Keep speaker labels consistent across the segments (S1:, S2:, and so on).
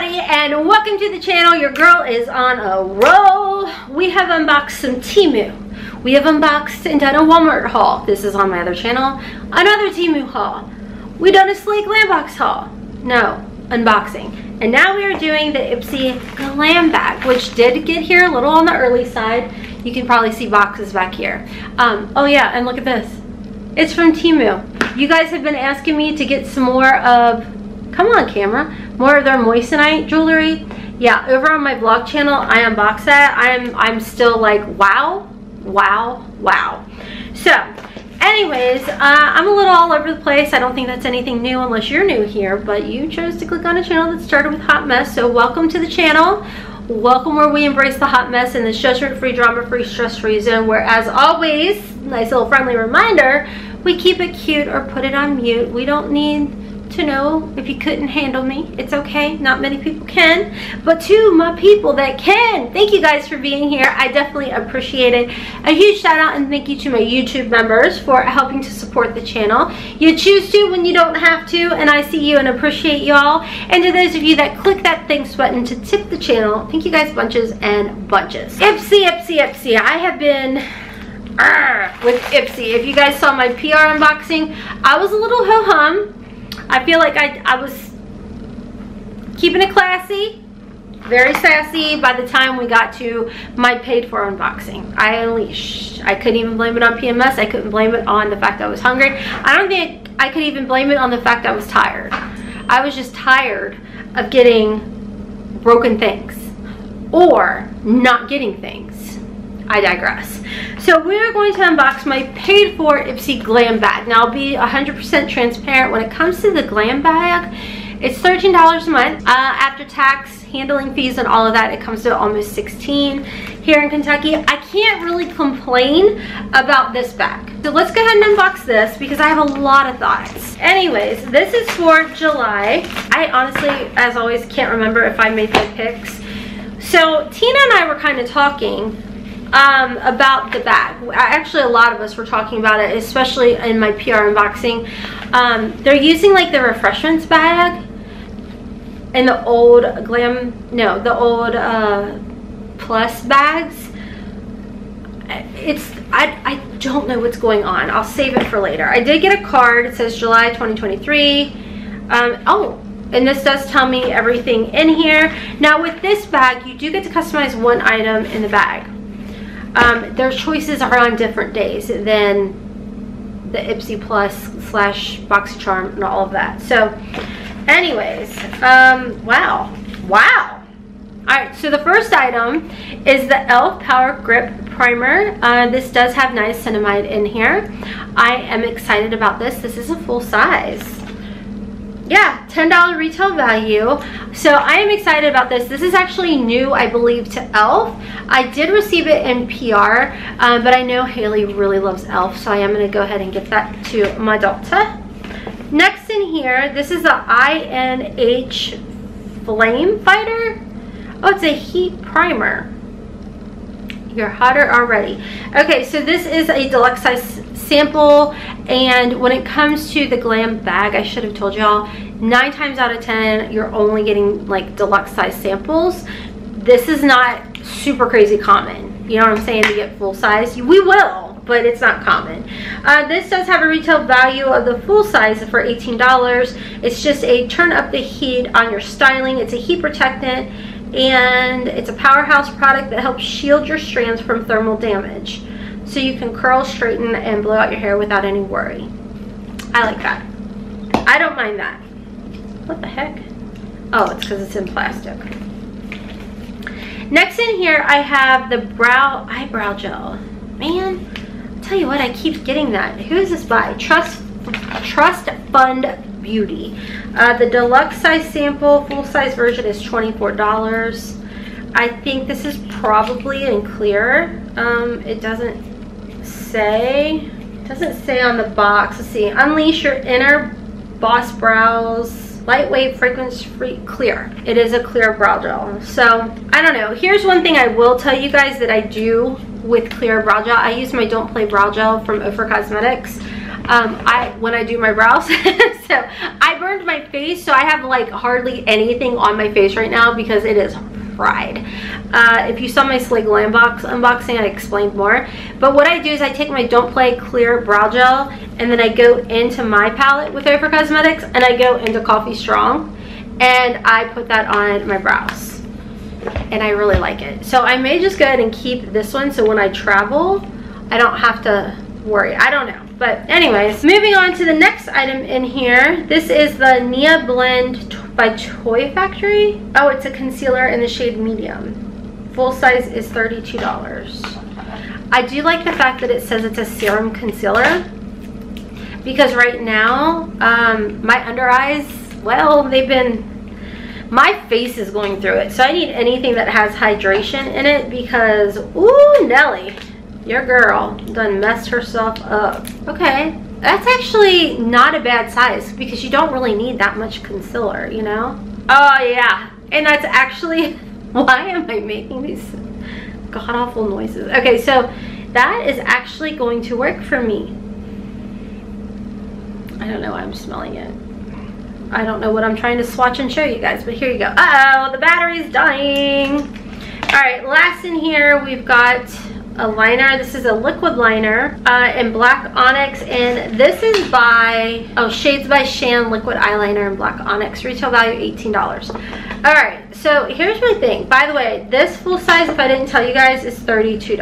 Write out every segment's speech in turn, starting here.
S1: everybody, and welcome to the channel. Your girl is on a roll. We have unboxed some Temu. We have unboxed and done a Walmart haul. This is on my other channel. Another Temu haul. We done a Ipsy Glambag haul. No, unboxing. And now we are doing the Ipsy Glambag, which did get here a little on the early side. You can probably see boxes back here. Oh yeah, and look at this. It's from Temu. You guys have been asking me to get some more of, come on camera, more of their moissanite jewelry. Yeah, over on my vlog channel, I unboxed that. I'm still like, wow, wow, wow. So, anyways, I'm a little all over the place. I don't think that's anything new unless you're new here, but you chose to click on a channel that started with hot mess, so welcome to the channel. Welcome where we embrace the hot mess in this judgment-free, drama-free, stress-free zone, where, as always, nice little friendly reminder, we keep it cute or put it on mute. We don't need to know if you couldn't handle me. It's okay, not many people can, but to my people that can, thank you guys for being here. I definitely appreciate it. A huge shout out and thank you to my YouTube members for helping to support the channel. You choose to when you don't have to, and I see you and appreciate y'all. And to those of you that click that thanks button to tip the channel, thank you guys bunches and bunches. Ipsy, Ipsy, Ipsy. I have been with Ipsy. If you guys saw my PR unboxing, I was a little ho-hum. I feel like I was keeping it classy, very sassy by the time we got to my paid for unboxing. I unleashed. I couldn't even blame it on PMS. I couldn't blame it on the fact I was hungry. I don't think I could even blame it on the fact I was tired. I was just tired of getting broken things or not getting things. I digress. So we're going to unbox my paid for Ipsy Glambag. Now I'll be 100% transparent when it comes to the Glambag. It's $13 a month. After tax, handling fees, and all of that, it comes to almost $16 here in Kentucky. I can't really complain about this bag. So let's go ahead and unbox this because I have a lot of thoughts. Anyways, this is for July. I honestly, as always, can't remember if I made my picks. So Tina and I were kind of talking about the bag. Actually, a lot of us were talking about it, especially in my PR unboxing. They're using like the refreshments bag and the old the old plus bags. I don't know what's going on. I'll save it for later. I did get a card. It says July 2023. Oh, and this does tell me everything in here. Now with this bag, you do get to customize one item in the bag. Their choices are on different days than the Ipsy Plus / Boxycharm and all of that. So anyways, wow. Alright, so the first item is the e.l.f. Power Grip Primer. This does have niacinamide in here. I am excited about this. This is a full size. Yeah, $10 retail value. So I am excited about this. This is actually new, I believe, to e.l.f. I did receive it in PR, but I know Haley really loves e.l.f., so I am going to go ahead and give that to my daughter. Next in here, this is the INH Flame Fighter. Oh, it's a heat primer. You're hotter already. Okay, so this is a deluxe size sample, and when it comes to the Glambag, I should have told y'all, 9 times out of 10 you're only getting like deluxe size samples. This is not super crazy common, you know what I'm saying, to get full size. We will, but it's not common. This does have a retail value of the full size for $18. It's just a turn up the heat on your styling. It's a heat protectant, and it's a powerhouse product that helps shield your strands from thermal damage, so you can curl, straighten, and blow out your hair without any worry. I like that. I don't mind that. What the heck? Oh, it's because it's in plastic. Next in here, I have the eyebrow gel. Man, I'll tell you what, I keep getting that. Who is this by? Trust Fund Beauty. The deluxe size sample, full size version is $24. I think this is probably in clear. It doesn't say on the box. Let's see. Unleash your inner boss brows. Lightweight, fragrance-free, clear. It is a clear brow gel. So, I don't know. Here's one thing I will tell you guys that I do with clear brow gel. I use my Don't Play brow gel from OFRA Cosmetics. when I do my brows. So I burned my face, so I have like hardly anything on my face right now because it is fried. If you saw my Ipsy Glambag unboxing, I explained more. But what I do is I take my Don't Play Clear Brow Gel, and then I go into my palette with OFRA Cosmetics, and I go into Coffee Strong, and I put that on my brows. And I really like it. So I may just go ahead and keep this one so when I travel, I don't have to worry. I don't know. But anyways, moving on to the next item in here. This is the Nia Blend by Toy Factory. Oh, it's a concealer in the shade medium. Full size is $32. I do like the fact that it says it's a serum concealer, because right now, my under eyes, well, my face is going through it. So I need anything that has hydration in it because, ooh, Nelly, your girl done messed herself up. Okay, that's actually not a bad size because you don't really need that much concealer, you know? Oh yeah, and that's actually, why am I making these god-awful noises? Okay, so that is actually going to work for me. I don't know why I'm smelling it. I don't know what I'm trying to swatch and show you guys, but here you go. Uh-oh, the battery's dying. All right, last in here, we've got a liner. This is a liquid liner in Black Onyx, and this is by, oh, Shades by Shan liquid eyeliner in Black Onyx. Retail value $18. All right, so here's my thing. By the way, this full size, if I didn't tell you guys, is $32.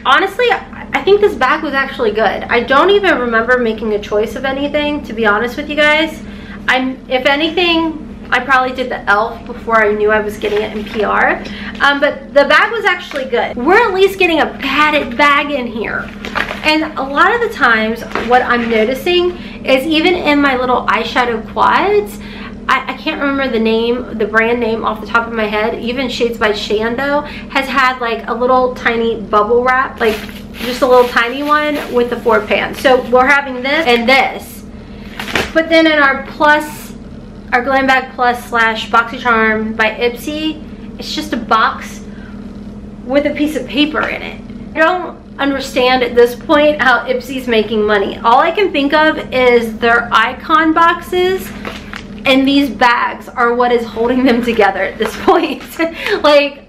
S1: Honestly, I think this bag was actually good. I don't even remember making a choice of anything, to be honest with you guys. If anything, I probably did the e.l.f. before I knew I was getting it in PR. But the bag was actually good. We're at least getting a padded bag in here. And a lot of the times, what I'm noticing is even in my little eyeshadow quads, I can't remember the brand name off the top of my head. Even Shades by Shan though has had like a little tiny bubble wrap, like just a little tiny one with the 4 pan. So we're having this and this. But then in our Glambag Plus / Boxycharm by Ipsy, it's just a box with a piece of paper in it. I don't understand at this point how Ipsy's making money. All I can think of is their icon boxes, and these bags are what is holding them together at this point. Like,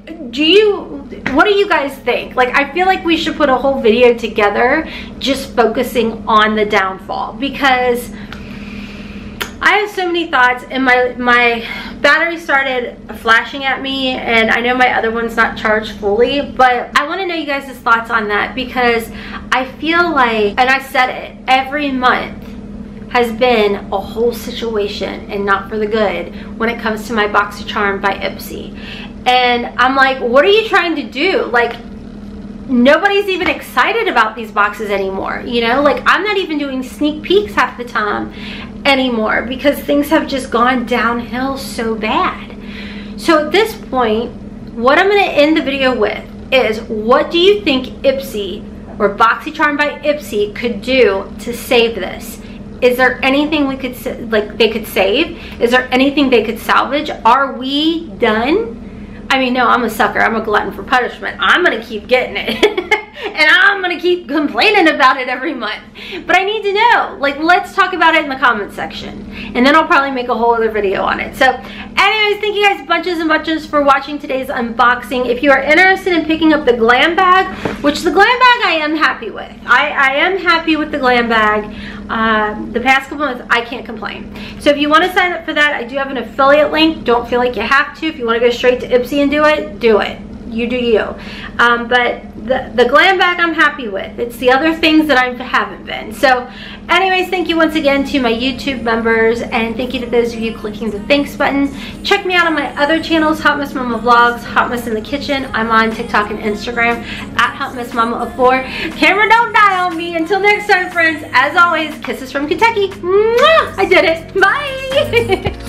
S1: what do you guys think? Like, I feel like we should put a whole video together just focusing on the downfall, because I have so many thoughts, and my battery started flashing at me, and I know my other one's not charged fully, but I want to know you guys' thoughts on that, because I feel like, and I said it, every month has been a whole situation and not for the good when it comes to my Boxycharm by Ipsy. And I'm like, what are you trying to do? Like, nobody's even excited about these boxes anymore, you know? Like, I'm not even doing sneak peeks half the time anymore because things have just gone downhill so bad. So at this point, what I'm gonna end the video with is, what do you think Ipsy or Boxycharm by Ipsy could do to save this? Is there anything we could, they could save? Is there anything they could salvage? Are we done? I mean, no, I'm a sucker. I'm a glutton for punishment. I'm gonna keep getting it. And I'm gonna keep complaining about it every month. But I need to know. Like, let's talk about it in the comment section. And then I'll probably make a whole other video on it. So anyways, thank you guys bunches and bunches for watching today's unboxing. If you are interested in picking up the Glambag, which the Glambag I am happy with. I am happy with the Glambag. The past couple months, I can't complain. So if you want to sign up for that, I do have an affiliate link. Don't feel like you have to. If you want to go straight to Ipsy and do it, do it. You do you. But the Glambag I'm happy with. It's the other things that I haven't been. So anyways, thank you once again to my YouTube members, and thank you to those of you clicking the thanks button. Check me out on my other channels, Hotmess Momma Vlogs, Hotmess in the Kitchen. I'm on TikTok and Instagram at Hotmess Momma of 4. Camera don't die on me. Until next time, friends, as always, kisses from Kentucky. Mwah! I did it. Bye.